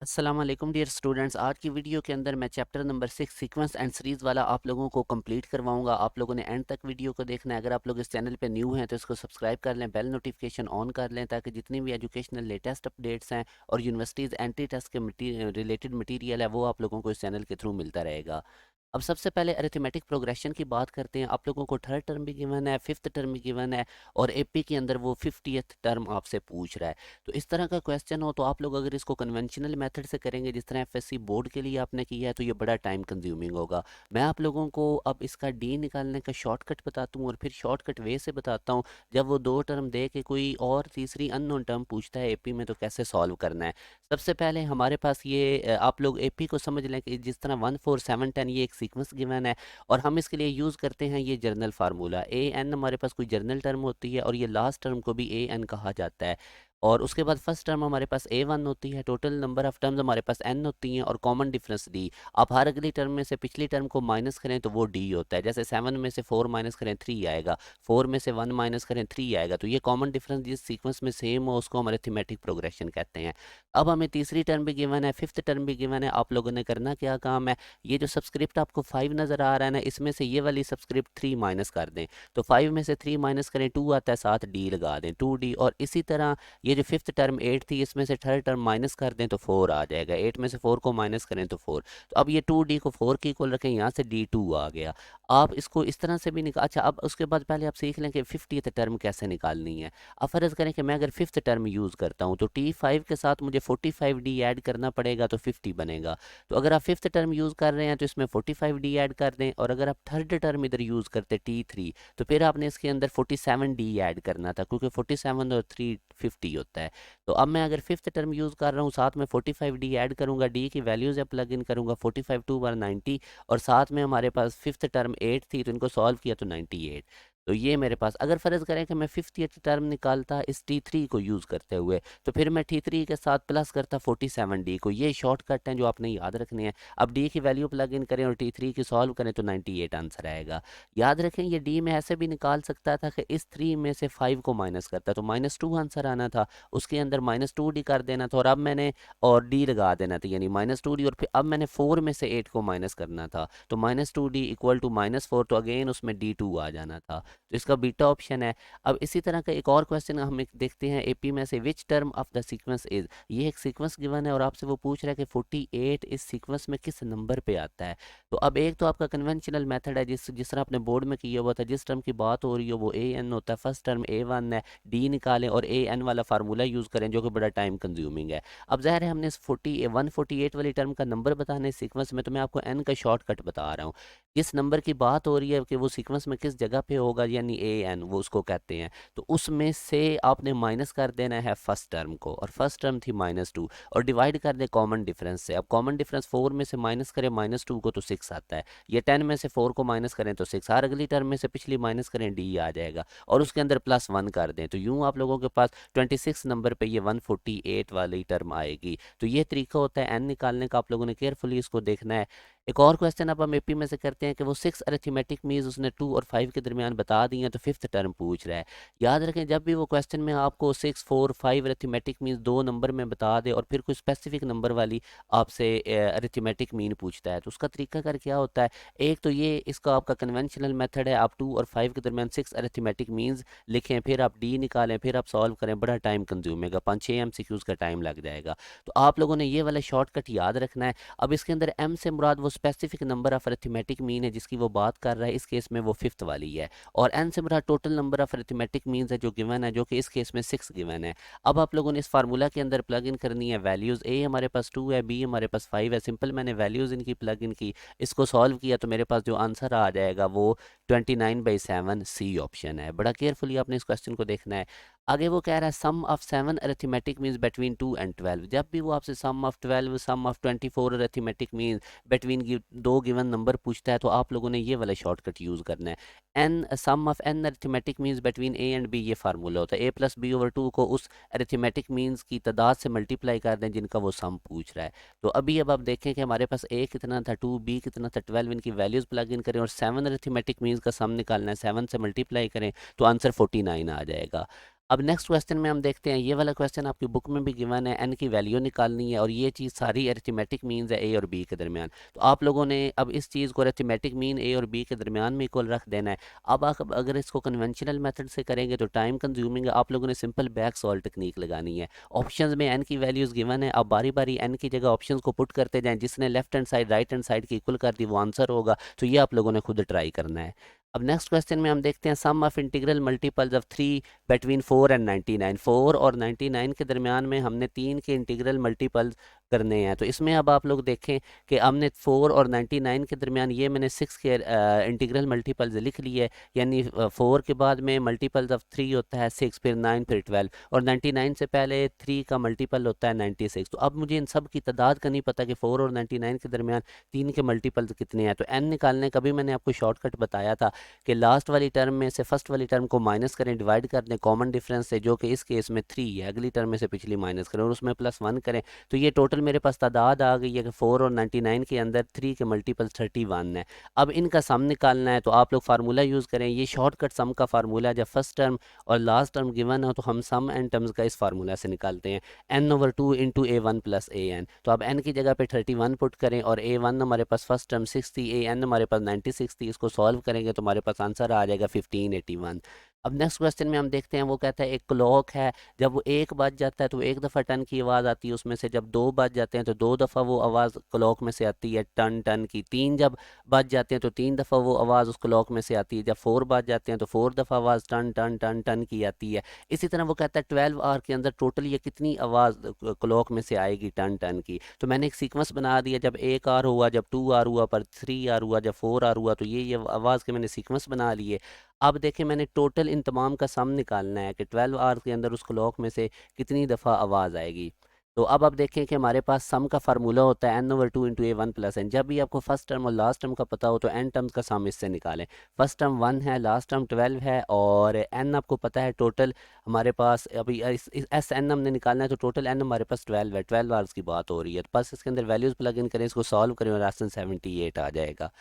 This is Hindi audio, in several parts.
अस्सलाम वालेकुम डियर स्टूडेंट्स। आज की वीडियो के अंदर मैं chapter number 6 sequence and series वाला आप लोगों को कंप्लीट करवाऊंगा। आप लोगों ने एंड तक वीडियो को देखना है। अगर आप लोग इस चैनल पे न्यू हैं तो इसको सब्सक्राइब कर लें, बेल नोटिफिकेशन ऑन कर लें ताकि जितनी भी एजुकेशनल लेटेस्ट अपडेट्स हैं और यूनिवर्सिटीज़ एंटी टेस्ट के रिलेटेड मटीरियल है वो आप लोगों को इस चैनल के थ्रू मिलता रहेगा। अब सबसे पहले अरिथमेटिक प्रोग्रेशन की बात करते हैं। आप लोगों को थर्ड टर्म भी गिवन है, फिफ्थ टर्म भी गिवन है और एपी के अंदर वो 50th टर्म आपसे पूछ रहा है। तो इस तरह का क्वेश्चन हो तो आप लोग अगर इसको कन्वेंशनल मेथड से करेंगे जिस तरह एफएससी बोर्ड के लिए आपने किया है तो ये बड़ा टाइम कंज्यूमिंग होगा। मैं आप लोगों को अब इसका डी निकालने का शॉर्टकट बताता हूँ और फिर शॉर्टकट वे से बताता हूँ। जब वो दो टर्म दे के कोई और तीसरी अननोन टर्म पूछता है एपी में तो कैसे सॉल्व करना है। सबसे पहले हमारे पास ये आप लोग एपी को समझ लें कि जिस तरह 1 4 7 10 ये एक सीक्वेंस गिवन है और हम इसके लिए यूज़ करते हैं ये जर्नल फार्मूला। ए एन हमारे पास कोई जर्नल टर्म होती है और ये लास्ट टर्म को भी ए एन कहा जाता है। और उसके बाद फर्स्ट टर्म हमारे पास ए वन होती है, टोटल नंबर ऑफ टर्म्स हमारे पास एन होती हैं और कॉमन डिफरेंस डी। आप हर अगली टर्म में से पिछली टर्म को माइनस करें तो वो डी होता है। जैसे 7 में से 4 माइनस करें 3 आएगा, 4 में से 1 माइनस करें 3 आएगा। तो ये कॉमन डिफरेंस जिस सीक्वेंस में सेम हो उसको हम अरिथमेटिक प्रोग्रेशन कहते हैं। अब हमें तीसरी टर्म भी गिवन है, फिफ्थ टर्म भी गिवन है। आप लोगों ने करना क्या काम है, ये जो सब्सक्रिप्ट आपको 5 नज़र आ रहा है ना, इसमें से ये वाली सब्सक्रिप्ट 3 माइनस कर दें। तो 5 में से 3 माइनस करें 2 आता है, साथ डी लगा दें 2d। और इसी तरह ये जो फिफ्थ टर्म 8 थी इसमें से थर्ड टर्म माइनस कर दें तो 4 आ जाएगा। 8 में से 4 को माइनस करें तो 4। तो अब ये 2d को 4 की इक्वल रखें, यहाँ से d2 आ गया। आप इसको इस तरह से भी निकाल, अच्छा अब उसके बाद पहले आप सीख लें कि 50th टर्म कैसे निकालनी है। अब फ़र्ज़ करें कि मैं अगर फिफ्थ टर्म यूज़ करता हूँ तो t5 के साथ मुझे 45d ऐड करना पड़ेगा तो 50 बनेगा। तो अगर आप फिफ्थ टर्म यूज़ कर रहे हैं तो इसमें 45d ऐड कर दें और अगर आप थर्ड टर्म इधर यूज़ करते t3 तो फिर आपने इसके अंदर 47d ऐड करना था क्योंकि 47 और 3 50 होता है। तो अब मैं अगर फिफ्थ टर्म यूज़ कर रहा हूँ साथ में 45d ऐड करूँगा, डी की वैल्यूज़ है प्लग इन करूँगा, 45 2 बार 90 और साथ में हमारे पास फिफ्थ टर्म 8 थी तो इनको सॉल्व किया तो 98। तो ये मेरे पास अगर फ़र्ज़ करें कि मैं 50th टर्म निकालता इस t3 को यूज़ करते हुए तो फिर मैं t3 के साथ प्लस करता 47d को। ये शॉर्टकट हैं जो आपने याद रखने हैं। अब d की वैल्यू प्लग इन करें और t3 की सॉल्व करें तो 98 आंसर आएगा। याद रखें ये d में ऐसे भी निकाल सकता था कि इस 3 में से 5 को माइनस करता तो -2 आंसर आना था, उसके अंदर -2d कर देना था और अब मैंने और d लगा देना था यानी -2d और फिर अब मैंने 4 में से 8 को माइनस करना था तो -2d इक्वल टू -4 तो अगेन उसमें d2 आ जाना था। तो इसका बीटा ऑप्शन है। अब इसी तरह का एक और क्वेश्चन हम एक देखते हैं एपी में से, which term of the sequence is. ये एक सीक्वेंस गिवन है और आपसे वो पूछ रहा है कि 48 इस सीक्वेंस में किस नंबर पे आता है। तो अब एक तो आपका कन्वेंशनल मेथड है जिस जिस तरह आपने बोर्ड में किया हुआ था, जिस टर्म की बात हो रही हो वो ए एन होता है, फर्स्ट टर्म ए वन है, डी निकालें और ए एन वाला फार्मूला यूज़ करें जो कि बड़ा टाइम कंज्यूमिंग है। अब ज़ाहिर है हमने इस 148 वाली टर्म का नंबर बताना है सीक्वेंस में, तो मैं आपको एन का शॉर्टकट बता रहा हूँ। जिस नंबर की बात हो रही है कि वो सीक्वेंस में किस जगह पे होगा यानी ए एन वो उसको कहते हैं, तो उसमें से आपने माइनस कर देना है फर्स्ट टर्म को और फर्स्ट टर्म थी -2 और डिवाइड कर दें कॉमन डिफरेंस से। अब कॉमन डिफरेंस 4 में से माइनस करें -2 को तो 6 आता है, ये 10 में से 4 को माइनस करें तो 6, हर अगली टर्म में से पिछली माइनस करें डी आ जाएगा और उसके अंदर +1 कर दें। तो यूँ आप लोगों के पास 26 नंबर पे ये 148 वाली टर्म आएगी। तो ये तरीका होता है एन निकालने का, आप लोगों ने केयरफुली इसको देखना है। एक और क्वेश्चन अब हम एपी में से करते हैं कि वो 6 अरिथमेटिक मीन्स उसने 2 और 5 के दरमियान बता दी हैं तो फिफ्थ टर्म पूछ रहा है। याद रखें जब भी वो क्वेश्चन में आपको 6 4 5 अरिथमेटिक मीन्स दो नंबर में बता दे और फिर कोई स्पेसिफिक नंबर वाली आपसे अरिथमेटिक मीन पूछता है तो उसका तरीका कर क्या होता है। एक तो ये इसका आपका कन्वेंशनल मेथड है, आप 2 और 5 के दरमियान 6 अरिथमेटिक मीन्स लिखें, फिर आप डी निकालें, फिर आप सॉल्व करें, बड़ा टाइम कंज्यूमेगा, 5-6 MCQs का टाइम लग जाएगा। तो आप लोगों ने ये वाला शॉर्टकट याद रखना है। अब इसके अंदर एम से मुराद वो specific number of arithmetic mean है जिसकी वो बात कर रहा है, इस केस में वो फिफ्थ वाली है। और एन से मुराद total number of arithmetic means है जो गिवन है, जो कि इस केस में 6 गिवन है। अब आप लोगों ने इस फार्मूला के अंदर प्लग इन करनी है वैल्यूज़। ए हमारे पास 2 है, बी हमारे पास 5 है, सिंपल मैंने वैल्यूज़ इनकी प्लग इन की, इसको सॉल्व किया तो मेरे पास जो आंसर आ जाएगा वो 29/7 सी ऑप्शन है। बड़ा केयरफुली आपने इस क्वेश्चन को देखना है। आगे वो कह रहा है sum of 7 arithmetic means between 2 and 12। जब भी वो आपसे sum of 12 sum of 24 arithmetic means between दो गिवन नंबर पूछता है तो आप लोगों ने ये वाला शॉर्टकट यूज़ करना है। N sum of N arithmetic means between A and B, ये फार्मूला होता है a+b/2 को उस अरिथमेटिक मीन्स की तादाद से मल्टीप्लाई कर दें जिनका वो सम पूछ रहा है। तो अभी अब आप देखें कि हमारे पास a कितना था, 2, b कितना था, 12, इनकी वैल्यूज़ प्लग इन करें और 7 अरिथमेटिक मीन्स का सम निकालना है, 7 से मल्टीप्लाई करें तो आंसर 49 आ जाएगा। अब नेक्स्ट क्वेश्चन में हम देखते हैं, ये वाला क्वेश्चन आपकी बुक में भी गिवन है, एन की वैल्यू निकालनी है और ये चीज़ सारी अरिथमेटिक मीन्स है ए और बी के दरमियान। तो आप लोगों ने अब इस चीज़ को अरिथमेटिक मीन ए और बी के दरमियान में इक्वल रख देना है। अब आप अगर इसको कन्वेंशनल मेथड से करेंगे तो टाइम कंज्यूमिंग है, आप लोगों ने सिंपल बैक सॉल्व टेक्निक लगानी है। ऑप्शंस में एन की वैल्यूज़ गिवन है, आप बारी बारी एन की जगह ऑप्शंस को पुट करते जाएं, जिसने left hand side right hand side की इक्वल कर दी वो आंसर होगा। तो ये आप लोगों ने खुद ट्राई करना है। अब नेक्स्ट क्वेश्चन में हम देखते हैं sum of integral multiples of 3 between 4 and 99। 4 और 99 के दरमियान में हमने 3 के इंटीग्रल मल्टीपल्स करने हैं। तो इसमें अब आप लोग देखें कि हमने 4 और 99 के दरमियान ये मैंने 6 के इंटीग्रल मल्टीपल्स लिख लिए, यानी 4 के बाद में मल्टीपल्स ऑफ 3 होता है 6, फिर 9, फिर 12, और 99 से पहले 3 का मल्टीपल होता है 96। तो अब मुझे इन सब की तादाद का नहीं पता कि 4 और 99 के दरमियान 3 के मल्टीपल्स कितने हैं। तो एन निकालने का भी मैंने आपको शॉर्टकट बताया था कि लास्ट वाली टर्म में से फर्स्ट वाली टर्म को माइनस करें, डिवाइड कर दें कॉमन डिफरेंस से, जो कि इस केस में 3 है, अगली टर्म में से पिछली माइनस करें और उसमें +1 करें। तो ये टोटल मेरे पास तादाद आ गई है कि 4 और 99 के अंदर 3 के मल्टीपल 31 है। अब इनका सम निकालना है, तो आप लोग फार्मूला यूज़ करें, ये शॉर्टकट सम का फार्मूला, जब फर्स्ट टर्म और लास्ट टर्म गिवन हो तो हम सम एंड टर्म्स का इस फार्मूला से निकालते हैं, n/2 into A1 plus an। तो अब n की जगह पे 31 पुट करें और A1 हमारे पास फर्स्ट टर्म 6 थी, an हमारे पास 96 थी, इसको सॉल्व करेंगे तो हमारे पास आंसर आ जाएगा 1581। अब नेक्स्ट क्वेश्चन में हम देखते हैं, वो कहता है एक क्लॉक है, जब वो 1 बज जाता है तो एक दफ़ा टन की आवाज़ आती है उसमें से, जब 2 बज जाते हैं तो 2 दफ़ा वो आवाज़ क्लॉक में से आती है टन टन की, 3 जब बज जाते हैं तो 3 दफ़ा वो आवाज़ उस क्लॉक में से आती है, जब 4 बज जाते हैं तो 4 दफ़ा आवाज़ टन टन टन टन की आती है। इसी तरह वो कहता है 12 आवर के अंदर टोटल ये कितनी आवाज़ क्लॉक में से आएगी टन टन की। तो मैंने एक सीक्वेंस बना दिया, जब 1 आवर हुआ, जब 2 आवर हुआ, पर 3 आवर हुआ, जब 4 आवर हुआ, तो ये आवाज़ के मैंने सीक्वेंस बना लिए। अब देखें मैंने टोटल इन तमाम का सम निकालना है कि 12 आवर के अंदर उस क्लॉक में से कितनी दफ़ा आवाज़ आएगी। तो अब आप देखें कि हमारे पास सम का फार्मूला होता है n/2 into A1 plus N. जब भी आपको फर्स्ट टर्म और लास्ट टर्म का पता हो तो एन टर्म्स का सम इससे निकालें। फर्स्ट टर्म 1 है, लास्ट टर्म 12 है, और एन आपको पता है टोटल हमारे पास अभी एस एन हमने निकालना है, तो टोटल एन हमारे पास 12 है, 12 आवर्स की बात हो रही है। तो बस इसके अंदर वैल्यूज़ प्लग इन करें, इसको सॉल्व करें और आंसर 78 आ जाएगा।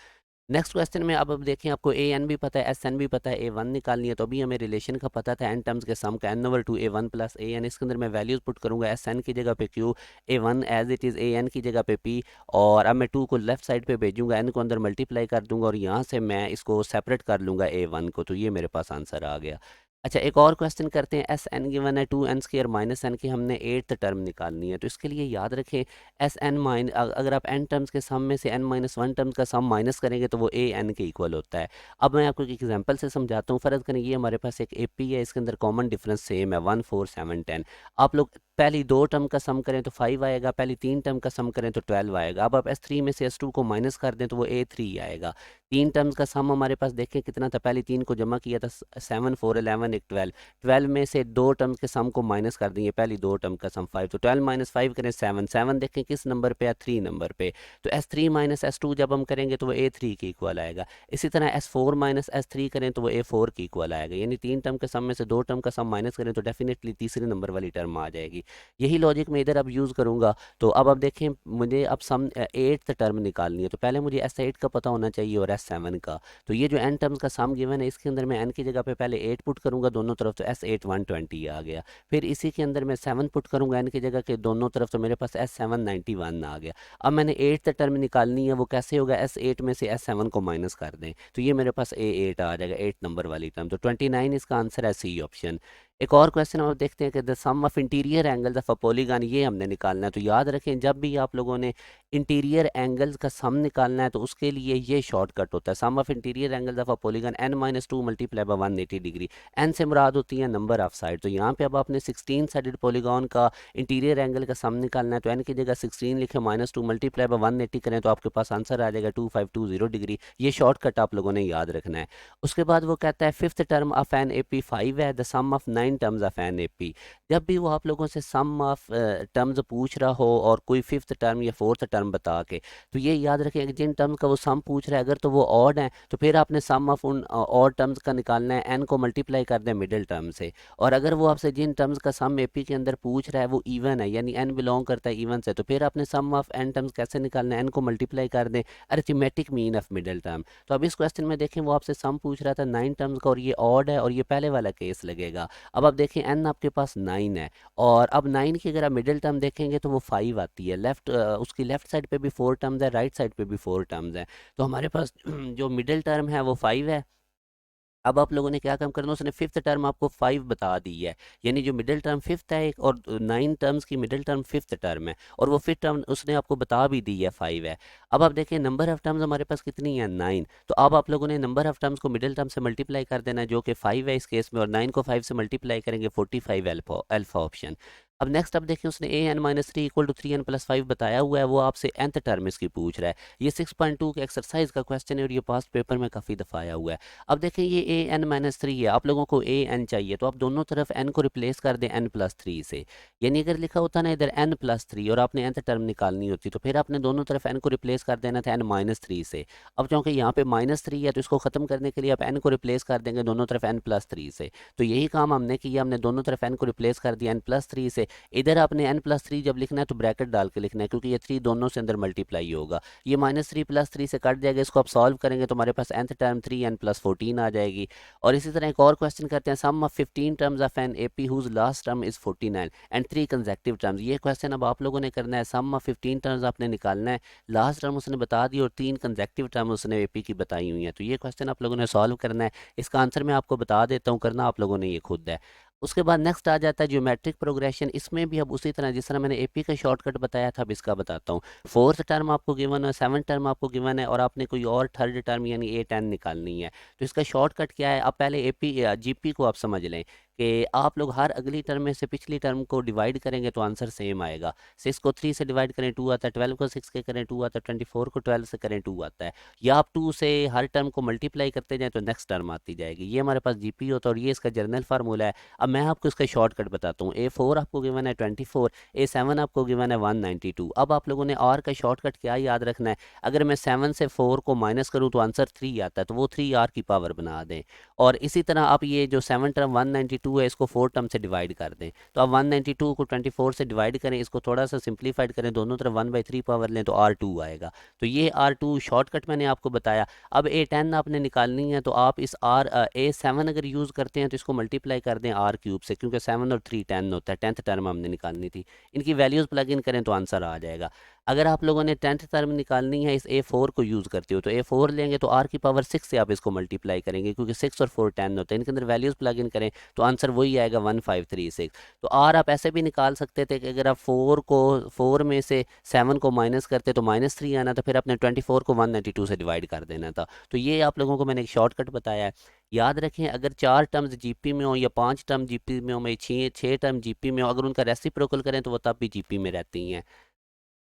नेक्स्ट क्वेश्चन में अब देखें, आपको ए एन भी पता है, एस एन भी पता है, A1 निकालनी है। तो अभी हमें रिलेशन का पता था एन टर्म्स के सम का, n/2 A1 प्लस an। इसके अंदर मैं वैल्यूज़ पुट करूंगा, SN की जगह पे Q, A1 as it is, AN की जगह पे P, और अब मैं 2 को लेफ्ट साइड पे भेजूंगा, n को अंदर मल्टीप्लाई कर दूंगा और यहाँ से मैं इसको सेपरेट कर लूँगा A1 को। तो ये मेरे पास आंसर आ गया। अच्छा, एक और क्वेश्चन करते हैं। एस एन गिवन है 2n² माइनस एन की, हमने 8th टर्म निकालनी है। तो इसके लिए याद रखें एस एन माइन अगर आप n टर्म्स के सम में से n-1 टर्म्स का सम माइनस करेंगे तो वो ए एन के इक्वल होता है। अब मैं आपको एक एग्जांपल से समझाता हूँ। फ़र्ज़ करें ये हमारे पास एक AP है, इसके अंदर कॉमन डिफरेंस सेम है 1, 4, 7, 10। आप लोग पहली 2 टर्म का सम करें तो 5 आएगा, पहली 3 टर्म का सम करें तो 12 आएगा। अब आप S3 में से S2 को माइनस कर दें तो वो A3 आएगा। 3 टर्म्स का सम हमारे पास देखें कितना था, पहली 3 को जमा किया था 7, 4, 11, एक 12। 12 में से 2 टर्म्स के सम को माइनस कर देंगे, पहली 2 टर्म का सम 5, तो 12 माइनस 5 करें 7, 7 देखें किस नंबर पे है, 3 नंबर पे। तो S3 माइनस S2 जब हम करेंगे तो वो A3 के इक्वल आएगा। इसी तरह S4 माइनस S3 करें तो वो A4 के इक्वल आएगा। यानी 3 टर्म के सम में से 2 टर्म का सम माइनस करें तो डेफिनेटली तीसरे नंबर वाली टर्म आ जाएगी। यही लॉजिक मैं इधर अब यूज़ करूँगा। तो अब देखें मुझे अब सम 8th टर्म निकालनी है, तो पहले मुझे S8 का पता होना चाहिए और S7 का। तो ये जो n टर्म्स का सम गिवन है, इसके अंदर मैं n की जगह पे पहले 8 पुट करूंगा दोनों तरफ, तो S8 120 आ गया। फिर इसी के अंदर मैं 7 पुट करूंगा n की जगह के दोनों तरफ, तो मेरे पास S7 91 आ गया। अब मैंने 8th टर्म निकालनी है, वो कैसे होगा, S8 में से S7 को माइनस कर दें तो ये मेरे पास A8 आ जाएगा, 8 नंबर वाली टर्म। तो 29 इसका आंसर है, सी ऑप्शन। एक और क्वेश्चन हम देखते हैं कि the sum of interior angles of a polygon, ये हमने निकालना है। तो याद रखें जब भी आप लोगों ने इंटीरियर एंगल्स का सम निकालना है तो उसके लिए ये शॉर्टकट होता है, sum of interior angles of a polygon n-2 multiply by 180 degree. n से मुराद होती है नंबर ऑफ साइड। तो यहाँ पे अब आपने 16 साइडेड पॉलीगॉन का इंटीरियर एंगल का सम निकालना है, तो n की जगह 16 लिखे, -2 मल्टीप्लाई बाय 180 करें तो आपके पास आंसर आ जाएगा 2520 डिग्री। ये शॉर्टकट आप लोगों ने याद रखना है। उसके बाद वो कहता है 5th term of an AP 5 है, the sum of 9 terms of an AP। जब भी वो आप लोगों से सम ऑफ टर्म्स पूछ रहा हो और कोई 5th टर्म या 4th टर्म टर्म बता के। तो ये याद रखें कि जिन टर्म्स का वो सम पूछ रहा है अगर तो वो ऑड है तो फिर आपने सम ऑफ उन ऑड टर्म्स का निकालना है, एन को मल्टीप्लाई कर दें मिडिल टर्म से। और अगर वो आपसे जिन टर्म्स का सम एपी के अंदर पूछ रहा है वो इवन है यानी एन बिलोंग करता है इवन से, तो फिर आपने सम ऑफ एन टर्म्स कैसे निकालना है, एन को मल्टीप्लाई कर दें arithmetic mean of middle term. तो अब इस क्वेश्चन में देखें वो आपसे सम पूछ रहा था 9 टर्म्स का और ये ऑड है और ये पहले वाला केस लगेगा। अब आप देखें एन आपके पास 9 है और अब 9 की अगर आप मिडिल टर्म देखेंगे तो वो 5 आती है। उसकी लेफ्ट साइड पे भी 4 टर्म्स है, राइट साइड पे भी 4 टर्म्स है। तो हमारे पास जो मिडिल टर्म है वो 5 है। अब आप लोगों ने क्या काम करना, उसने फिफ्थ टर्म आपको 5 बता दी है, यानी जो मिडिल टर्म फिफ्थ है एक और 9 टर्म्स की मिडिल टर्म फिफ्थ टर्म है और वो फिफ्थ टर्म उसने आपको बता भी दी है 5 है। अब आप देखें नंबर ऑफ टर्म्स हमारे पास कितनी है 9, तो अब आप लोगों ने नंबर ऑफ टर्म्स को मिडिल टर्म से मल्टीप्लाई कर देना है जो कि 5 है इस केस में, और 9 को 5 से मल्टीप्लाई करेंगे 45 अल्फा ऑप्शन। अब नेक्स्ट अब देखें उसने a n minus three equal to 3n plus 5 बताया हुआ है, वो आपसे nth टर्म इसकी पूछ रहा है। ये 6.2 के एक्सरसाइज का क्वेश्चन है और ये पास्ट पेपर में काफ़ी दफ़ा आया हुआ है। अब देखें ये ए एन माइनस थ्री है, आप लोगों को ए एन चाहिए तो आप दोनों तरफ एन को रिप्लेस कर दें एन प्लस थ्री से। यानी अगर लिखा होता ना इधर एन प्लस थ्री और आपने nth टर्म निकालनी होती तो फिर आपने दोनों तरफ एन को रिप्लेस कर देना था एन माइनस थ्री से। अब क्योंकि यहाँ पे माइनस थ्री है तो इसको ख़त्म करने के लिए आप एन को रिप्लेस कर देंगे दोनों तरफ एन प्लस थ्री से। तो यही काम हमने किया, हमने दोनों तरफ एन को रिप्लेस कर दिया एन प्लस थ्री से। इधर आपने एन प्लस थ्री जब लिखना है तो ब्रैकेट डाल के लिखना है क्योंकि ये थ्री दोनों से अंदर मल्टीप्लाई होगा। ये माइनस थ्री प्लस थ्री से कट जाएगा, इसको आप सॉल्व करेंगे तो हमारे पास nth टर्म 3n प्लस 14 आ जाएगी। और इसी तरह एक और क्वेश्चन करते हैं, sum of 15 terms of an AP whose last term is 49 and 3 consecutive terms. ये क्वेश्चन अब आप लोगों ने करना है, सम ऑफ 15 टर्म्स आपने निकालना है, लास्ट टर्म उसने बता दी और 3 कंसेक्टिव टर्म उसने एपी की बताई हुई है। तो ये क्वेश्चन आप लोगों ने सॉल्व करना है। इसका आंसर मैं आपको बता देता हूँ, करना आप लोगों ने ये खुद है। उसके बाद नेक्स्ट आ जाता है ज्योमेट्रिक प्रोग्रेशन। इसमें भी अब उसी तरह जिस तरह मैंने एपी का शॉर्टकट बताया था अब इसका बताता हूँ। फोर्थ टर्म आपको गिवन है, सेवन्थ टर्म आपको गिवन है और आपने कोई और थर्ड टर्म यानी ए 10 निकालनी है। तो इसका शॉर्टकट क्या है, अब पहले एपी जीपी को आप समझ लें कि आप लोग हर अगली टर्म में से पिछली टर्म को डिवाइड करेंगे तो आंसर सेम आएगा। 6 को 3 से डिवाइड करें 2 आता है, 12 को 6 के करें 2 आता है, 24 को 12 से करें 2 आता है। या आप 2 से हर टर्म को मल्टीप्लाई करते जाएं तो नेक्स्ट टर्म आती जाएगी। ये हमारे पास जीपी होता है और ये इसका जर्नल फार्मूला है। अब मैं आपको इसका शॉर्टकट बताता हूँ। A4 आपको गिवन है 24, A7 आपको गिवन है 192। अब आप लोगों ने आर का शॉर्टकट क्या याद रखना है, अगर मैं 7 से 4 को माइनस करूँ तो आंसर 3 आता है, तो वो 3 आर की पावर बना दें। और इसी तरह आप ये जो 7 टर्म 192 है इसको 4 टर्म से डिवाइड कर दें। तो आप 192 को 24 से डिवाइड करें, इसको थोड़ा सा सिंप्लीफाइड करें, दोनों तरफ 1/3 पावर लें तो R2 आएगा। तो ये R2 शॉर्टकट मैंने आपको बताया। अब A10 आपने निकालनी है तो आप इस A7 अगर यूज़ करते हैं तो इसको मल्टीप्लाई कर दें R क्यूब से, क्योंकि 7 और 3 10 होता है, 10th टर्म हमने निकालनी थी। इनकी वैल्यूज़ प्लग इन करें तो आंसर आ जाएगा। अगर आप लोगों ने 10th टर्म निकालनी है इस A4 को यूज़ करते हो तो A4 लेंगे तो R की पावर 6 से आप इसको मल्टीप्लाई करेंगे क्योंकि 6 और 4 10 होते हैं, इनके अंदर वैल्यूज़ प्लग इन करें तो आंसर वही आएगा 1536। तो R आप ऐसे भी निकाल सकते थे कि अगर आप 4 में से 7 को माइनस करते तो -3 आना था, फिर आपने 24 को 192 से डिवाइड कर देना था। तो ये आप लोगों को मैंने एक शॉर्टकट बताया है। याद रखें अगर 4 टर्म्स जीपी में हो या 5 टर्म जीपी में हो, मैं 6 टर्म जीपी में हो, अगर उनका रेसिप्रोकल करें तो वो तब भी जीपी में रहती हैं।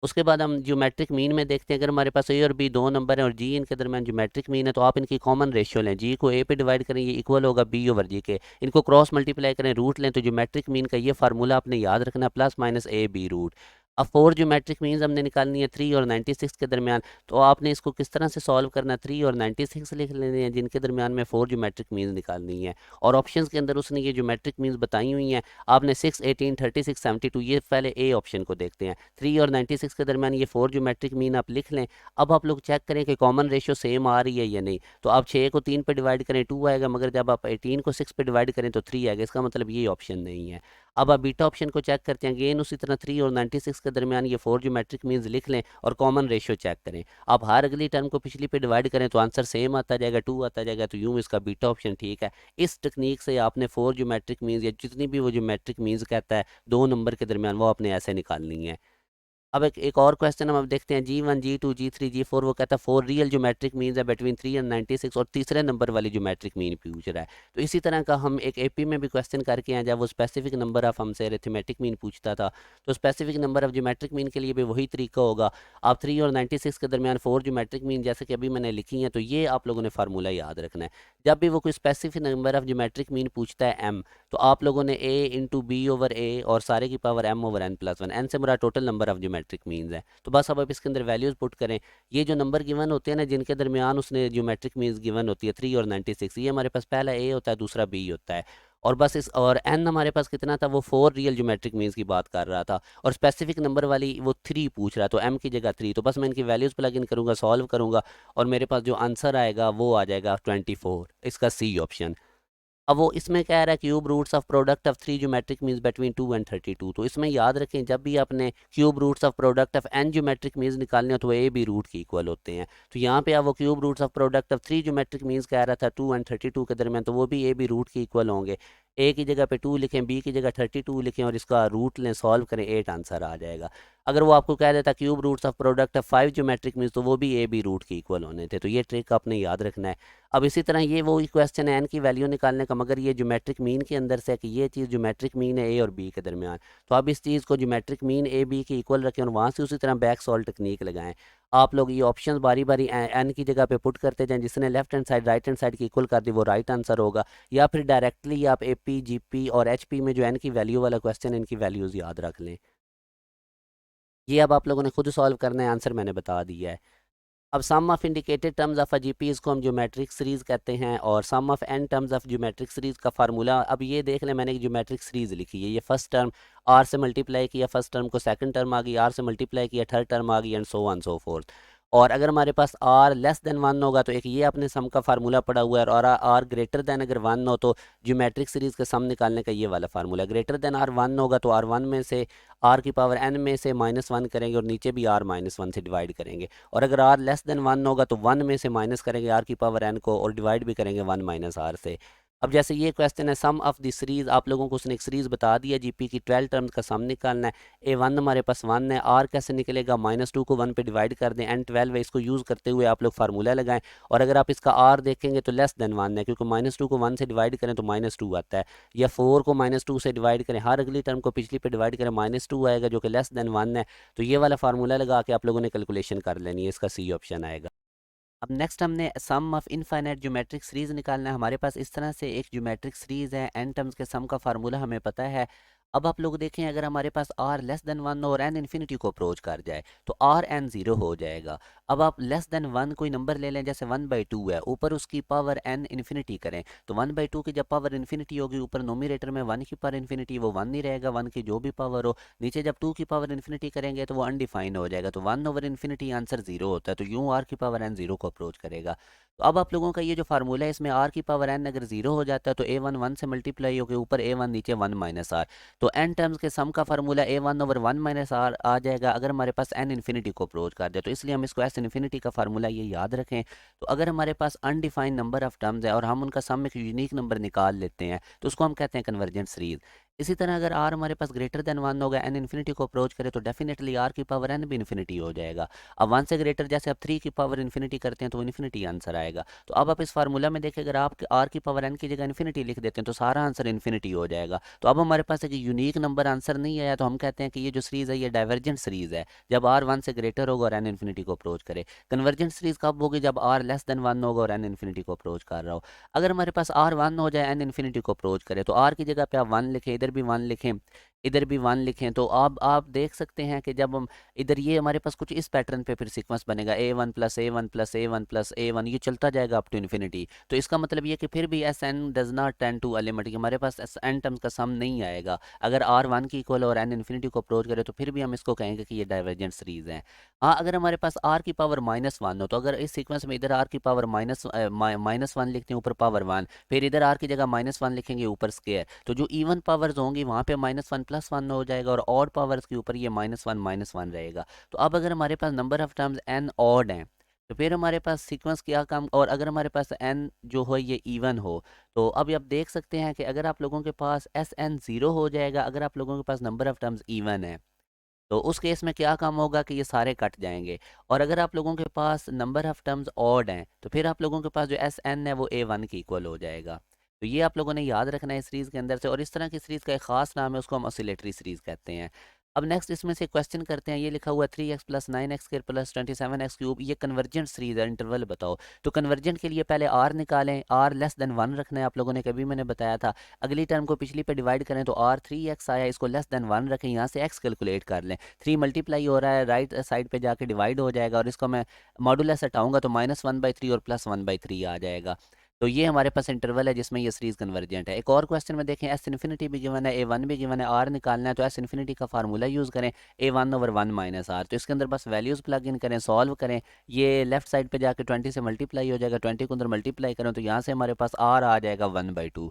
उसके बाद हम ज्योमेट्रिक मीन में देखते हैं, अगर हमारे पास ए और बी दो नंबर हैं और जी इनके दरमियान ज्योमेट्रिक मीन है तो आप इनकी कॉमन रेशियो लें, जी को ए पे डिवाइड करें ये इक्वल होगा बी ओवर जी के, इनको क्रॉस मल्टीप्लाई करें रूट लें तो ज्योमेट्रिक मीन का ये फार्मूला आपने याद रखना, plus minus A B root. अब 4 ज्योमेट्रिक मीन्स हमने निकालनी है 3 और 96 के दरमियान, तो आपने इसको किस तरह से सॉल्व करना है, 3 और 96 लिख लेने हैं जिनके दरमियान में 4 ज्योमेट्रिक मीन्स निकालनी है। और ऑप्शंस के अंदर उसने ये ज्योमेट्रिक मीन्स बताई हुई हैं, आपने 6 18 36 72, ये पहले ए ऑप्शन को देखते हैं। 3 और 96 के दरमियान ये 4 ज्योमेट्रिक मीन आप लिख लें। अब आप लोग चेक करें कि कॉमन रेशियो सेम आ रही है या नहीं, तो आप 6 को 3 पे डिवाइड करें 2 आएगा, मगर जब आप 18 को 6 पे डिवाइड करें तो 3 आएगा, इसका मतलब ये ऑप्शन नहीं है। अब आप बीटा ऑप्शन को चेक करते हैं, अगेन उसी तरह 3 और 96 के दरमियान ये 4 ज्योमेट्रिक मीन्स लिख लें और कॉमन रेशियो चेक करें। आप हर अगली टर्म को पिछली पे डिवाइड करें तो आंसर सेम आता जाएगा, 2 आता जाएगा, तो यूँ इसका बीटा ऑप्शन ठीक है। इस टेक्निक से आपने 4 ज्योमेट्रिक मीन्स या जितनी भी वो ज्योमेट्रिक मीन्स कहता है दो नंबर के दरमियान वो आपने ऐसे निकालनी है। अब एक और क्वेश्चन हम अब देखते हैं, G1 G2 G3 G4, वो कहता है 4 रियल ज्योमेट्रिक मीन्स है बिटवीन 3 एंड 96, और तीसरे नंबर वाली ज्योमेट्रिक मीन पूछ रहा है। तो इसी तरह का हम एक एपी में भी क्वेश्चन करके आए जब वो स्पेसिफिक नंबर ऑफ हमसे अरिथमेटिक मीन पूछता था, तो specific number of geometric mean के लिए भी वही तरीका होगा। आप 3 और 96 के दरमियान 4 ज्योमेट्रिक मीन जैसे कि अभी मैंने लिखी हैं, तो ये आप लोगों ने फार्मूला याद रखना है। जब भी वो कोई specific number of geometric mean पूछता है m, तो आप लोगों ने a इंटू बी ओवर ए और सारे की power m over n plus 1, n से मेरा total number of geometric geometric means हैं। तो बस अब आप इसके अंदर वैल्यूज़ पुट करें। ये जो नंबर गिवन होते हैं ना, जिनके दरमियान उसने ज्योमेट्रिक मीन्स गिवन होती है 3 और 96, ये हमारे पास पहला ए होता है, दूसरा बी होता है। और बस इस और एन हमारे पास कितना था, वो 4 रियल ज्योमेट्रिक मीन्स की बात कर रहा था, और स्पेसिफिक नंबर वाली वो 3 पूछ रहा, तो एम की जगह 3। तो बस मैं इनकी वैल्यूज़ प्लग इन करूँगा, सॉल्व करूँगा, और मेरे पास जो आंसर आएगा वो आ जाएगा 24, इसका सी ऑप्शन। अब वो इसमें कह रहा है cube roots of product of 3 geometric means between 2 and 32। तो इसमें याद रखें, जब भी आपने cube roots of product of N geometric means निकालने हो तो वो ए बी रूट के इक्वल होते हैं। तो यहाँ पे अब वो cube roots of product of 3 geometric means कह रहा था 2 एंड 32 के दरमियान, तो वो भी ए बी रूट के इक्वल होंगे। ए की जगह पे 2 लिखें, बी की जगह 32 लिखें, और इसका रूट लें, सॉल्व करें, 8 आंसर आ जाएगा। अगर वो आपको कह देता cube roots of product of 5 geometric means, तो वो भी ए बी रूट के इक्वल होने थे। तो ये ट्रिक आपने याद रखना है। अब इसी तरह ये वो क्वेश्चन है एन की वैल्यू निकालने का, मगर ये ज्योमेट्रिक मीन के अंदर से कि ये चीज़ ज्योमेट्रिक मीन है ए और बी के दरमियान। तो अब इस चीज़ को ज्योमेट्रिक मीन ए बी के इक्वल रखें, और वहाँ से उसी तरह बैक सॉल्व टेक्निक लगाएं। आप लोग ये ऑप्शंस बारी बारी एन की जगह पे पुट करते जाएं, जिसने left hand side right hand side की इक्वल कर दी वो राइट आंसर होगा। या फिर डायरेक्टली आप ए पी जी पी और एच पी में जो एन की वैल्यू वाला क्वेश्चन है, इनकी वैल्यूज़ याद रख लें। ये अब आप लोगों ने खुद सॉल्व करना है, आंसर मैंने बता दिया है। अब sum of indicated terms of a GP इसको हम ज्योमेट्रिक सीरीज कहते हैं, और sum of n terms of geometric series का फार्मूला, अब ये देख लें, मैंने एक ज्योमेट्रिक सीरीज लिखी है। ये फर्स्ट टर्म आर से मल्टीप्लाई किया, फर्स्ट टर्म को सेकंड टर्म आ गई, आर से मल्टीप्लाई किया, थर्ड टर्म आ गई, and so on so fourth. और अगर हमारे पास आर लेस देन 1 होगा तो एक ये अपने सम का फार्मूला पड़ा हुआ है, और आर ग्रेटर देन अगर 1 हो तो ज्योमेट्रिक सीरीज का सम निकालने का ये वाला फार्मूला। ग्रेटर देन आर 1 होगा तो आर 1 में से आर की पावर एन में से -1 करेंगे, और नीचे भी आर -1 से डिवाइड करेंगे। और अगर आर लेस देन 1 होगा तो 1 में से माइनस करेंगे आर की पावर एन को, और डिवाइड भी करेंगे 1 माइनस आर से। अब जैसे ये क्वेश्चन है सम ऑफ द सीरीज, आप लोगों को उसने एक सीरीज बता दिया जीपी की, 12 टर्म्स का सम निकालना है। A1 हमारे पास 1 है, आर कैसे निकलेगा, -2 को 1 पे डिवाइड कर दें, एन 12 है, इसको यूज़ करते हुए आप लोग फार्मूला लगाएं। और अगर आप इसका आर देखेंगे तो लेस देन 1 है, क्योंकि -2 को 1 से डिवाइड करें तो -2 आता है, या 4 को -2 से डिवाइड करें, हर अगली टर्म को पिछली पे डिवाइड करें, -2 आएगा जो कि लेस देन 1 है। तो ये वाला फार्मूला लगा के आप लोगों ने कैलकुलेशन कर लेनी है, इसका सी ऑप्शन आएगा। अब नेक्स्ट हमने सम ऑफ इनफाइनाइट ज्योमेट्रिक सीरीज निकालना है। हमारे पास इस तरह से एक ज्योमेट्रिक सीरीज है, एन टर्म्स के सम का फार्मूला हमें पता है। अब आप लोग देखें, अगर हमारे पास आर लेस देन 1 और एन इन्फिनिटी को अप्रोच कर जाए तो आर एन 0 हो जाएगा। अब आप लेस देन 1 कोई नंबर ले लें, जैसे 1/2 है, ऊपर उसकी पावर एन इन्फिनिटी करें, तो 1/2 की जब पावर इन्फिनिटी होगी, ऊपर नोमिनेटर में 1 की पावर इन्फिनिटी, वो 1 नहीं रहेगा, 1 की जो भी पावर हो। नीचे जब 2 की पावर इन्फिनिटी करेंगे तो वो अनडिफाइंड हो जाएगा, तो 1/इन्फिनिटी आंसर 0 होता है, तो यूँ आर की पावर एन 0 को अप्रोच करेगा। तो अब आप लोगों का ये जो फार्मूला है, इसमें आर की पावर एन अगर 0 हो जाता है तो A1 1 से मल्टीप्लाई होकर ऊपर A1 नीचे 1 माइनस आर, तो एन टर्म्स के सम का फार्मूला A1/1 माइनस आर आ जाएगा अगर हमारे पास एन इन्फिनिटी को अप्रोच कर दे। तो इसलिए हम इसको एस इन्फिनिटी का फार्मूला ये याद रखें। तो अगर हमारे पास अनडिफाइंड नंबर ऑफ टर्म्स है और हम उनका सम एक यूनिक नंबर निकाल लेते हैं, तो उसको हम कहते हैं कन्वर्जेंट सीरीज। इसी तरह अगर आर हमारे पास ग्रेटर देन 1 होगा, एन इन्फिनिटी को अप्रोच करे, तो डेफिनेटली आर की पावर एन भी इन्फिनिटी हो जाएगा। अब 1 से ग्रेटर जैसे आप 3 की पावर इन्फिनिटी करते हैं तो इन्फिनिटी आंसर आएगा। तो अब आप इस फार्मूला में देखें, अगर आप आर की पावर एन की जगह इन्फिनिटी लिख देते हैं तो सारा आंसर इन्फिनिटी हो जाएगा। तो अब हमारे पास एक यूनिक नंबर आंसर नहीं आया, तो हम कहते हैं कि ये जो सीरीज है ये डाइवर्जेंट सीरीज है, जब आर 1 से ग्रेटर होगा और एन इन्फिनिटी को अप्रोच करे। कन्वर्जेंट सीरीज कब होगी, जब आर लेस देन 1 होगा और एन इन्फिनिटी को अप्रोच कर रहा हो। अगर हमारे पास आर 1 हो जाए, एन इन्फिनिटी को अप्रोच करे, तो आर की जगह पे आप 1 लिखें, इधर भी 1 लिखें, इधर भी 1 लिखें, तो अब आप देख सकते हैं कि जब हम इधर ये हमारे पास कुछ इस पैटर्न पे फिर सीक्वेंस बनेगा, A1 plus A1 plus A1 plus A1, ये चलता जाएगा अप टू इन्फिनिटी। तो इसका मतलब ये कि फिर भी S N does not tend to a limit, हमारे पास एस एन टर्म्स का सम नहीं आएगा। अगर आर 1 की इक्वल और एन इन्फिनिटी को अप्रोच करे तो फिर भी हम इसको कहेंगे कि ये डाइवर्जेंट सीरीज है। हाँ, अगर हमारे पास आर की पावर -1 हो, तो अगर इस सीक्वेंस में इधर आर की पावर -1 लिखते हैं, ऊपर पावर 1, फिर इधर आर की जगह -1 लिखेंगे, ऊपर स्क्वायर, तो जो इवन पावर्स होंगी वहाँ पे -1 प्लस 1 हो जाएगा, और ऑड पावर्स के ऊपर ये -1 रहेगा। तो अब अगर हमारे पास number of terms n odd हैं, तो फिर हमारे पास सीक्वेंस क्या काम, और अगर हमारे पास एन जो हो ये इवन हो, तो अब आप देख सकते हैं कि अगर आप लोगों के पास एस एन 0 हो जाएगा, अगर आप लोगों के पास नंबर ऑफ टर्म्स इवन है, तो उस केस में क्या काम होगा कि ये सारे कट जाएंगे। और अगर आप लोगों के पास नंबर ऑफ टर्म्स ऑड हैं, तो फिर आप लोगों के पास जो एस एन है वो A1 की इक्वल हो जाएगा। तो ये आप लोगों ने याद रखना है इस सीरीज़ के अंदर से। और इस तरह की सीरीज़ का एक ख़ास नाम है, उसको हम ऑसिलेटरी सीरीज़ कहते हैं। अब नेक्स्ट इसमें से क्वेश्चन करते हैं, ये लिखा हुआ 3x plus 9x square plus 27x cube, ये कन्वर्जेंट सीरीज है, इंटरवल बताओ। तो कन्वर्जेंट के लिए पहले r निकालें, r लेस देन 1 रखना है, आप लोगों ने कभी मैंने बताया था। अगली टर्म को पिछली पे डिवाइड करें तो r 3x आया, इसको लेस देन 1 रखें, यहाँ से x कैलकुलेट कर लें। 3 मल्टीप्लाई हो रहा है, राइट साइड पे जाके डिवाइड हो जाएगा, और इसको मैं मॉडुलस हटाऊंगा तो -1/3 और +1/3 आ जाएगा। तो ये हमारे पास इंटरवल है जिसमें ये सीरीज कन्वर्जेंट है। एक और क्वेश्चन में देखें, एस इन्फिनिटी भी गिवन है, a1 भी गिवन है, r निकालना है, तो एस इन्फिनिटी का फार्मूला यूज़ करें, a1/1 माइनस आर। तो इसके अंदर बस वैल्यूज़ प्लग इन करें, सॉल्व करें, ये लेफ्ट साइड पे जाके 20 से मल्टीप्लाई हो जाएगा, 20 को अंदर मल्टीप्लाई करें तो यहाँ से हमारे पास r आ जाएगा 1/2।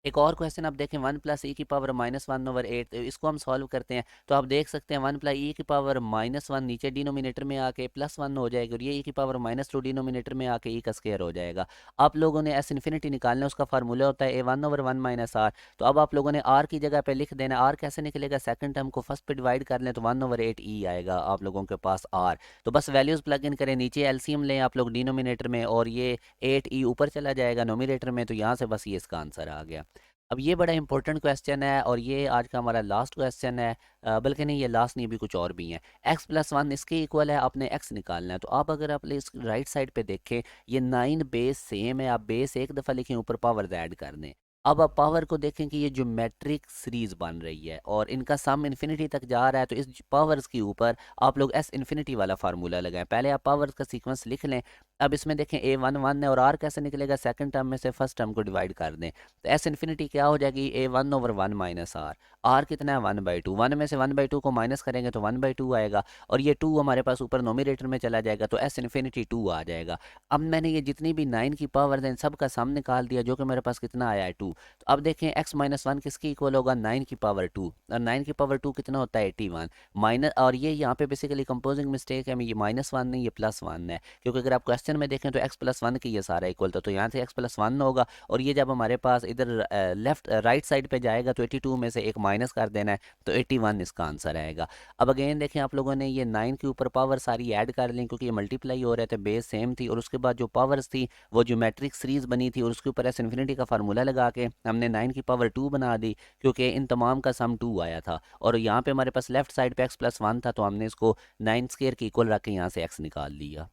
एक और क्वेश्चन आप देखें, 1 प्लस ई की पावर -1/8, तो इसको हम सॉल्व करते हैं तो आप देख सकते हैं 1 प्लस ई की पावर -1 नीचे डिनोमिनेटर में आके +1 हो जाएगा, और ये ई की पावर -2 डिनोमिनेटर में आके ई का स्क्वायर हो जाएगा। आप लोगों ने एस इन्फिनिटी निकालना है, उसका फार्मूला होता है a1/1 माइनस आर। तो अब आप लोगों ने आर की जगह पे लिख देना, आर कैसे निकलेगा, सेकंड टर्म को फर्स्ट पे डिवाइड कर लें तो 1/8 ई आएगा आप लोगों के पास आर। तो बस वैल्यूज़ प्लग इन करें, नीचे एलसीएम लें आप लोग डिनोमिनेटर में, और ये 8 ई ऊपर चला जाएगा नोमिनेटर में, तो यहाँ से बस ये इसका आंसर आ गया। अब ये बड़ा इंपॉर्टेंट क्वेश्चन है, और ये आज का हमारा लास्ट क्वेश्चन है, बल्कि नहीं ये लास्ट नहीं, अभी कुछ और भी हैं। x+1 इसके इक्वल है, आपने x निकालना है। तो आप अगर आप इस राइट साइड पे देखें, ये 9 बेस सेम है, आप बेस एक दफ़ा लिखें, ऊपर पावर ऐड कर दें। अब आप पावर को देखें कि ये ज्योमेट्रिक सीरीज बन रही है और इनका सम इन्फिनिटी तक जा रहा है, तो इस पावर्स के ऊपर आप लोग एस इन्फिनिटी वाला फार्मूला लगाएं। पहले आप पावर्स का सीक्वेंस लिख लें। अब इसमें देखें a1 है, और r कैसे निकलेगा, सेकंड टर्म में से फर्स्ट टर्म को डिवाइड कर दें, तो एस इन्फिनिटी क्या हो जाएगी, a1/1 माइनस आर। आर कितना है, 1/2, 1 में से 1/2 को माइनस करेंगे तो 1/2 आएगा, और ये 2 हमारे पास ऊपर नोमिनेटर में चला जाएगा, तो एस इन्फिनिटी 2 आ जाएगा। अब मैंने ये जितनी भी 9 की पावर है इन सब का सम निकाल दिया, जो कि मेरे पास कितना आया है 2। तो अब देखें x-1 किसकी इक्वल होगा, 9 की पावर 2, और 9 की पावर 2 कितना होता है, 81 माइनस, और ये यहाँ पे बेसिकली कंपोजिंग मिस्टेक है, ये -1 नहीं, ये +1 है, क्योंकि अगर आप क्वेश्चन में देखें तो x+1 की ये सारा इक्वल था, तो यहाँ से x+1 होगा, और ये जब हमारे पास इधर लेफ्ट राइट साइड पे जाएगा तो 82 में से एक माइनस कर देना है, तो 81 इसका आंसर आएगा। अब अगेन देखें, आप लोगों ने ये 9 के ऊपर पावर सारी ऐड कर ली, क्योंकि ये मल्टीप्लाई हो रहे थे, बेस सेम थी, और उसके बाद जो पावर्स थी वो ज्योमेट्रिक सीरीज बनी थी, और उसके ऊपर एस इन्फिनिटी का फार्मूला लगा के हमने 9 की पावर 2 बना दी, क्योंकि इन तमाम का सम 2 आया था, और यहाँ पे हमारे पास लेफ्ट साइड पे x+1 था, तो हमने इसको 9 स्क्वायर के इक्वल रख के यहाँ से x निकाल लिया।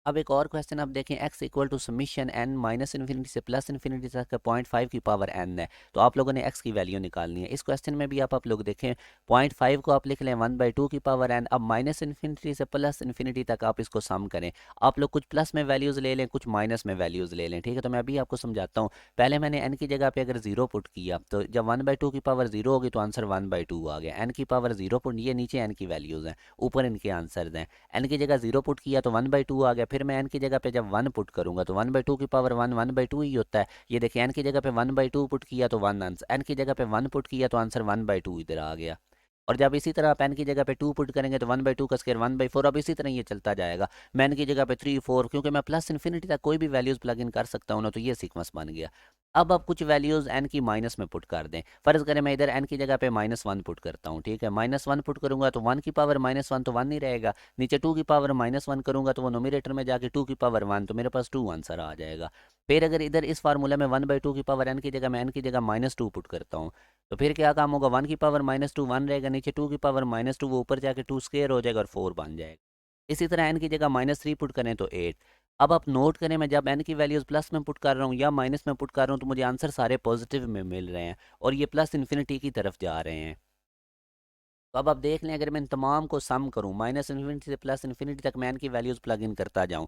अब एक और क्वेश्चन आप देखें, x equal to summation n minus infinity से प्लस इन्फिनिटी तक का 0.5 की पावर n है, तो आप लोगों ने x की वैल्यू निकालनी है। इस क्वेश्चन में भी आप लोग देखें, 0.5 को आप लिख लें 1/2 की पावर n। अब माइनस इन्फिनिटी से प्लस इन्फिनिटी तक आप इसको सम करें, आप लोग कुछ प्लस में वैल्यूज़ ले लें, कुछ माइनस में वैल्यूज़ ले लें, ठीक है। तो मैं अभी आपको समझाता हूँ। पहले मैंने n की जगह पे अगर 0 पुट किया, तो जब 1/2 की पावर 0 होगी तो आंसर 1/2 आ गया। n की पावर 0 पुट, ये नीचे n की वैल्यूज़ हैं, ऊपर इनके आंसर हैं। n की जगह 0 पुट किया तो 1/2 आ गया, फिर मैं n की जगह पे जब 1 पुट करूंगा तो 1/2 की पावर 1/2 ही होता है। ये देखिए, n की जगह पे 1/2 पुट किया तो 1 आंसर, n की जगह पे 1 पुट किया तो आंसर 1/2 इधर आ गया। और जब इसी तरह आप n की जगह पे 2 पुट करेंगे तो 1/2 का स्क्वायर 1/4, अब इसी तरह ये चलता जाएगा। मैं n की जगह पे 3 4, क्योंकि मैं प्लस इन्फिनिटी तक कोई भी वैल्यूज प्लग इन कर सकता हूँ ना, तो ये सीक्वेंस बन गया। अब आप कुछ वैल्यूज n की माइनस में पुट कर दें। फर्ज करें मैं इधर n की जगह पे -1 पुट करता हूँ, ठीक है। -1 पुट करूंगा तो 1 की पावर -1 तो 1 नहीं रहेगा, नीचे 2 की पावर -1 करूंगा तो वो नोमिनेटर में जाके 2 की पावर 1, तो मेरे पास 2 आंसर आ जाएगा। फिर अगर इधर इस फार्मूला में 1/2 की पावर n की जगह मैं n की जगह -2 पुट करता हूँ, तो फिर क्या काम होगा, 1 की पावर -2 1 रहेगा, नीचे 2 की पावर -2 वो ऊपर जाके 2 स्क्वायर हो जाएगा और 4 बन जाएगा। इसी तरह n की जगह -3 पुट करें तो 8। अब आप नोट करें, मैं जब n की वैल्यूज़ प्लस में पुट कर रहा हूँ या माइनस में पुट कर रहा हूँ तो मुझे आंसर सारे पॉजिटिव में मिल रहे हैं, और ये प्लस इन्फिनिटी की तरफ जा रहे हैं। तो अब आप देख लें, अगर मैं इन तमाम को सम करूँ, माइनस इन्फिनिटी से प्लस इन्फिनिटी तक मैं n की वैल्यूज़ प्लग इन करता जाऊँ,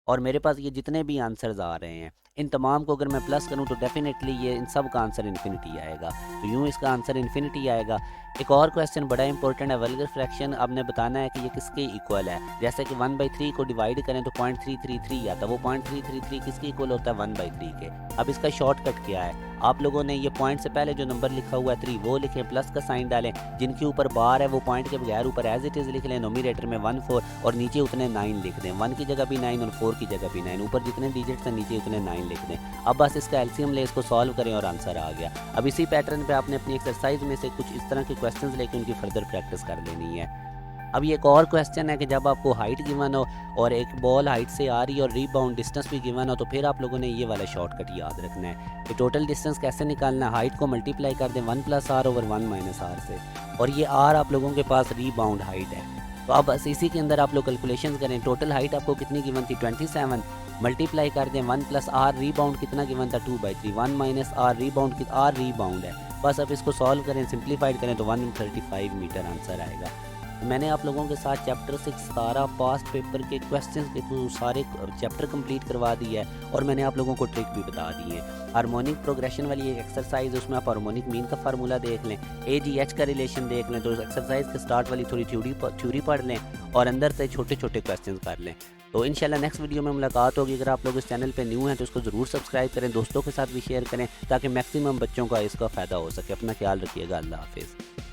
और मेरे पास ये जितने भी आंसर्स आ रहे हैं, इन तमाम को अगर मैं प्लस करूं तो डेफिनेटली ये इन सब का आंसर इन्फिनिटी आएगा। तो यूं इसका आंसर इन्फिनिटी आएगा। एक और क्वेश्चन बड़ा इंपॉर्टेंट है, वल्गर फ्रैक्शन। आपने बताना है कि ये किसके इक्वल है। जैसे कि 1/3 को डिवाइड करें तो 0.333 आता है, वो 0.333 किसके इक्वल होता है, 1/3 के। अब इसका शॉर्टकट क्या है, आप लोगों ने ये पॉइंट से पहले जो नंबर लिखा हुआ है 3 वो लिखें, प्लस का साइन डालें, जिनके ऊपर बार है वो पॉइंट के बगैर ऊपर एज इट इज़ लिख लें, नोमिनेटर में 1 4 और नीचे उतने 9 लिख दें। 1 की जगह भी 9 और 4 की जगह भी 9, ऊपर जितने डिजिट्स हैं नीचे उतने 9 लिख दें। अब बस इसका एलसीएम ले, इसको सॉल्व करें और आंसर आ गया। अब इसी पैटर्न पे आपने अपनी एक्सरसाइज में से कुछ इस तरह के क्वेश्चंस लेके उनकी फर्दर प्रैक्टिस कर लेनी है। अब ये एक और क्वेश्चन है कि जब आपको हाइट गिवन हो और एक बॉल हाइट से आ रही है और रीबाउंड डिस्टेंस भी गिवन हो, तो फिर आप लोगों ने ये वाला शॉर्टकट याद रखना है कि टोटल डिस्टेंस कैसे निकालना है। हाइट को मल्टीप्लाई कर दें 1+r/1 - r से, और ये r आप लोगों के पास रीबाउंड हाइट है। तो अब बस इसी के अंदर आप लोग कैलकुलेशन करें। टोटल हाइट आपको कितनी गिवन थी 27, मल्टीप्लाई कर दें 1+r, रीबाउंड कितना गिवन था 2/3, 1 - r रीबाउंड r रीबाउंड है। बस अब इसको सॉल्व करें, सिंप्लीफाइड करें तो 135 मीटर आंसर आएगा। मैंने आप लोगों के साथ चैप्टर 6 सारा पास्ट पेपर के क्वेश्चंस के थ्रू सारे चैप्टर कंप्लीट करवा दिया है, और मैंने आप लोगों को ट्रिक भी बता दी है। हार्मोनिक प्रोग्रेशन वाली एक एक्सरसाइज, उसमें आप हार्मोनिक मीन का फार्मूला देख लें, AGH का रिलेशन देख लें, तो उस एक्सरसाइज के स्टार्ट वाली थोड़ी थ्योरी पढ़ लें और अंदर से छोटे छोटे क्वेश्चन कर लें। तो इंशाल्लाह नेक्स्ट वीडियो में मुलाकात होगी। अगर आप लोग इस चैनल पे न्यू हैं तो इसको ज़रूर सब्सक्राइब करें, दोस्तों के साथ भी शेयर करें, ताकि मैक्सिमम बच्चों का इसका फ़ायदा हो सके। अपना ख्याल रखिएगा। अल्लाह हाफिज़।